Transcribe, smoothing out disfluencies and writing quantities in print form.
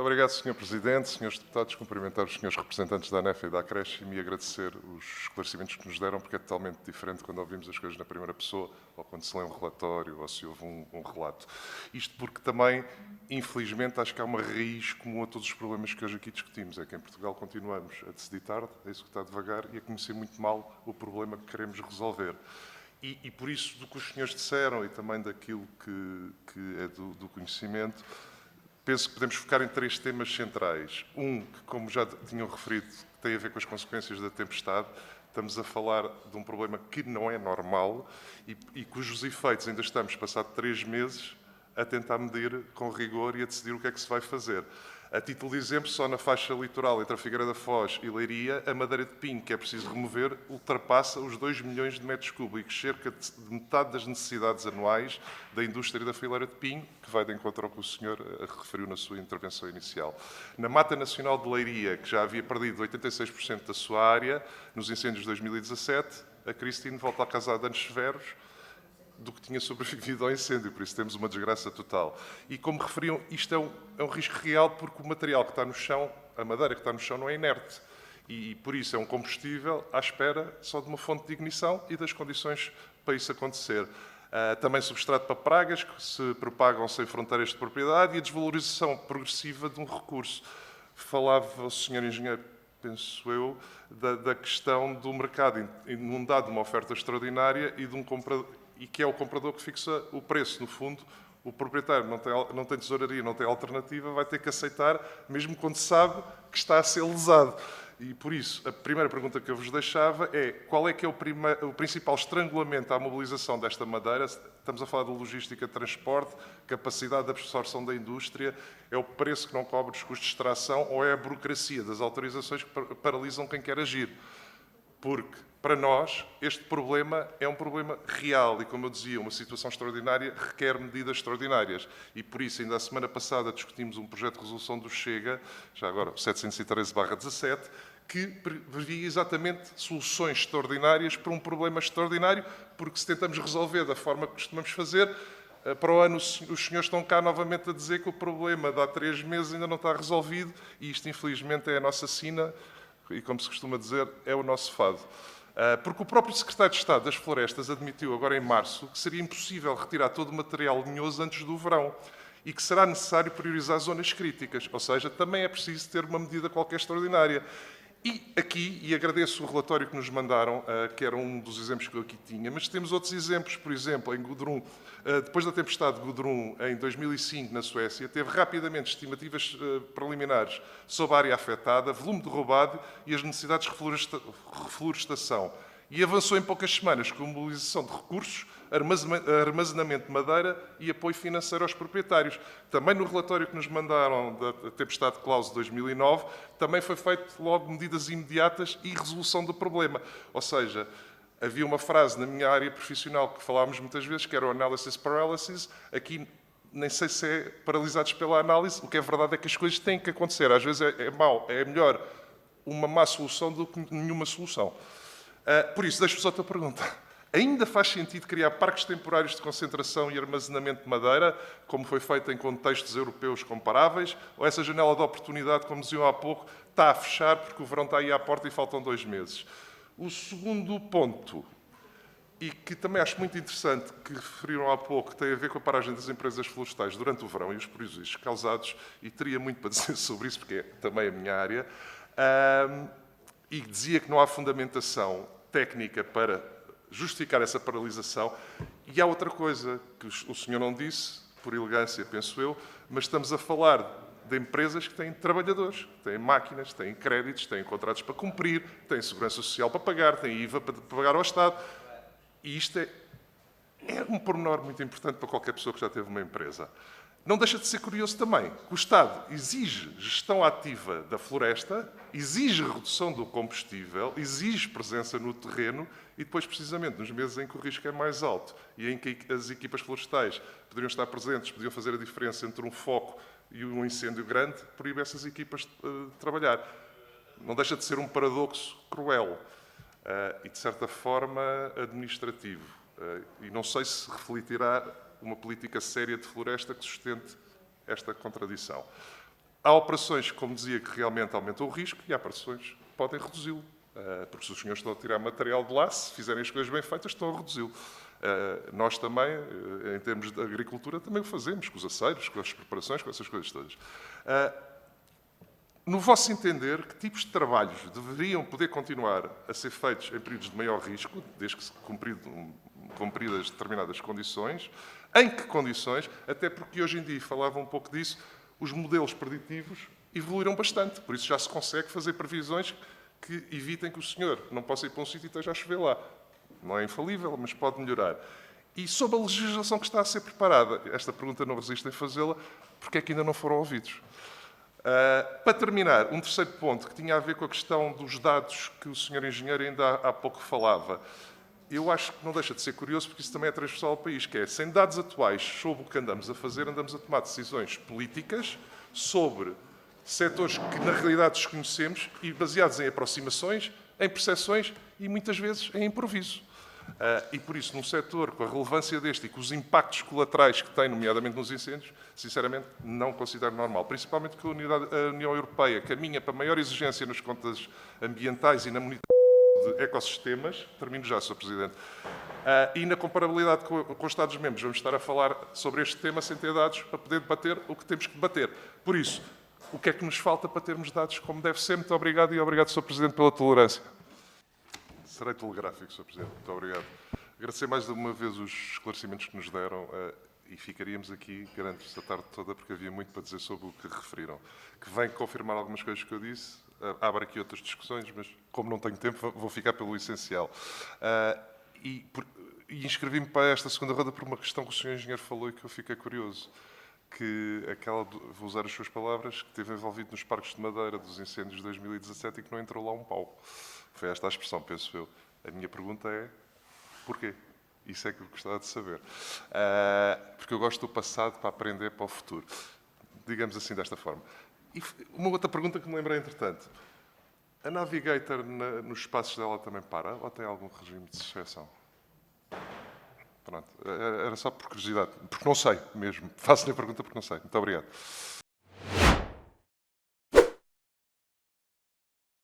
Muito obrigado, Sr. Presidente, Srs. Deputados. Cumprimentar os Srs. Representantes da ANEF e da Acrescim e agradecer os esclarecimentos que nos deram, porque é totalmente diferente quando ouvimos as coisas na primeira pessoa ou quando se lê um relatório ou se ouve um relato. Isto porque também, infelizmente, acho que há uma raiz comum a todos os problemas que hoje aqui discutimos. É que em Portugal continuamos a decidir tarde, a executar devagar e a conhecer muito mal o problema que queremos resolver. E por isso, do que os senhores disseram e também daquilo que é do conhecimento, penso que podemos focar em três temas centrais. Um, que, como já tinham referido, tem a ver com as consequências da tempestade. Estamos a falar de um problema que não é normal e cujos efeitos ainda estamos, passado 3 meses, a tentar medir com rigor e a decidir o que é que se vai fazer. A título de exemplo, só na faixa litoral entre a Figueira da Foz e Leiria, a madeira de pinho que é preciso remover ultrapassa os 2 milhões de metros cúbicos, cerca de metade das necessidades anuais da indústria da fileira de pinho, que vai de encontro ao que o senhor referiu na sua intervenção inicial. Na Mata Nacional de Leiria, que já havia perdido 86% da sua área nos incêndios de 2017, a Cristine volta a casar de anos severos do que tinha sobrevivido ao incêndio, por isso temos uma desgraça total. E como referiam, isto é um risco real porque o material que está no chão, a madeira que está no chão, não é inerte. E por isso é um combustível à espera só de uma fonte de ignição e das condições para isso acontecer. Também substrato para pragas que se propagam sem fronteiras de propriedade e a desvalorização progressiva de um recurso. Falava o Sr. Engenheiro, penso eu, da questão do mercado inundado de uma oferta extraordinária e de um comprador, e que é o comprador que fixa o preço. No fundo, o proprietário não tem tesouraria, não tem alternativa, vai ter que aceitar, mesmo quando sabe que está a ser lesado. E, por isso, a primeira pergunta que eu vos deixava é qual é que é o principal estrangulamento à mobilização desta madeira? Estamos a falar de logística de transporte, capacidade de absorção da indústria, é o preço que não cobre os custos de extração ou é a burocracia das autorizações que paralisam quem quer agir? Porque, para nós, este problema é um problema real e, como eu dizia, uma situação extraordinária requer medidas extraordinárias. E, por isso, ainda a semana passada discutimos um projeto de resolução do Chega, já agora 713/17, que previa exatamente soluções extraordinárias para um problema extraordinário, porque se tentamos resolver da forma que costumamos fazer, para o ano os senhores estão cá novamente a dizer que o problema de há 3 meses ainda não está resolvido e isto, infelizmente, é a nossa sina e, como se costuma dizer, é o nosso fado. Porque o próprio Secretário de Estado das Florestas admitiu agora em março que seria impossível retirar todo o material linhoso antes do verão e que será necessário priorizar zonas críticas, ou seja, também é preciso ter uma medida qualquer extraordinária. E aqui, e agradeço o relatório que nos mandaram, que era um dos exemplos que eu aqui tinha, mas temos outros exemplos. Por exemplo, em Gudrun, depois da tempestade de Gudrun, em 2005, na Suécia, teve rapidamente estimativas preliminares sobre a área afetada, volume derrubado e as necessidades de reflorestação. E avançou em poucas semanas com a mobilização de recursos, armazenamento de madeira e apoio financeiro aos proprietários. Também no relatório que nos mandaram da tempestade de Klaus de 2009, também foi feito logo medidas imediatas e resolução do problema. Ou seja, havia uma frase na minha área profissional que falámos muitas vezes, que era o analysis paralysis. Aqui nem sei se é paralisados pela análise. O que é verdade é que as coisas têm que acontecer. Às vezes é mau, é melhor uma má solução do que nenhuma solução. Por isso, deixo-vos outra pergunta. Ainda faz sentido criar parques temporários de concentração e armazenamento de madeira, como foi feito em contextos europeus comparáveis? Ou essa janela de oportunidade, como diziam há pouco, está a fechar porque o verão está aí à porta e faltam 2 meses? O segundo ponto, e que também acho muito interessante, que referiram há pouco, tem a ver com a paragem das empresas florestais durante o verão e os prejuízos causados, e teria muito para dizer sobre isso, porque é também a minha área, e dizia que não há fundamentação técnica para justificar essa paralisação. E há outra coisa que o senhor não disse, por elegância, penso eu, mas estamos a falar de empresas que têm trabalhadores, têm máquinas, têm créditos, têm contratos para cumprir, têm segurança social para pagar, têm IVA para pagar ao Estado. E isto é um pormenor muito importante para qualquer pessoa que já teve uma empresa. Não deixa de ser curioso também que o Estado exige gestão ativa da floresta, exige redução do combustível, exige presença no terreno e depois, precisamente, nos meses em que o risco é mais alto e em que as equipas florestais poderiam estar presentes, podiam fazer a diferença entre um foco e um incêndio grande, proíbe essas equipas de trabalhar. Não deixa de ser um paradoxo cruel e, de certa forma, administrativo. E não sei se refletirá uma política séria de floresta que sustente esta contradição. Há operações, como dizia, que realmente aumentam o risco e há operações que podem reduzi-lo. Porque se os senhores estão a tirar material de lá, se fizerem as coisas bem feitas, estão a reduzi-lo. Nós também, em termos de agricultura, também o fazemos, com os aceiros, com as preparações, com essas coisas todas. No vosso entender, que tipos de trabalhos deveriam poder continuar a ser feitos em períodos de maior risco, desde que se cumpridas determinadas condições? Em que condições? Até porque hoje em dia, falava um pouco disso, os modelos preditivos evoluíram bastante. Por isso já se consegue fazer previsões que evitem que o senhor não possa ir para um sítio e esteja a chover lá. Não é infalível, mas pode melhorar. E sobre a legislação que está a ser preparada, esta pergunta não resisto em fazê-la, porque é que ainda não foram ouvidos? Para terminar, um terceiro ponto que tinha a ver com a questão dos dados que o senhor engenheiro ainda há pouco falava. Eu acho que não deixa de ser curioso, porque isso também é transversal ao país, que é, sem dados atuais sobre o que andamos a fazer, andamos a tomar decisões políticas sobre setores que na realidade desconhecemos e baseados em aproximações, em percepções e muitas vezes em improviso. E por isso, num setor com a relevância deste e com os impactos colaterais que tem, nomeadamente nos incêndios, sinceramente não considero normal. Principalmente que a União Europeia caminha para maior exigência nas contas ambientais e na monitoração de ecossistemas. Termino já, Sr. Presidente. E na comparabilidade com os Estados-membros. Vamos estar a falar sobre este tema sem ter dados para poder debater o que temos que debater. Por isso, o que é que nos falta para termos dados como deve ser? Muito obrigado e obrigado, Sr. Presidente, pela tolerância. Serei telegráfico, Sr. Presidente. Muito obrigado. Agradecer mais de uma vez os esclarecimentos que nos deram e ficaríamos aqui, garanto-vos, a tarde toda, porque havia muito para dizer sobre o que referiram. Que vem confirmar algumas coisas que eu disse, abre aqui outras discussões, mas como não tenho tempo, vou ficar pelo essencial. E inscrevi-me para esta segunda roda por uma questão que o Sr. Engenheiro falou e que eu fiquei curioso. Que aquela, vou usar as suas palavras, que esteve envolvido nos parques de madeira dos incêndios de 2017 e que não entrou lá um pau. Foi esta a expressão, penso eu. A minha pergunta é, porquê? Isso é que eu gostava de saber. Porque eu gosto do passado para aprender para o futuro. Digamos assim, desta forma. E uma outra pergunta que me lembrei, entretanto. A Navigator, nos espaços dela, também para? Ou tem algum regime de exceção? Pronto. Era só por curiosidade. Porque não sei mesmo. Faço-lhe a pergunta porque não sei. Muito obrigado.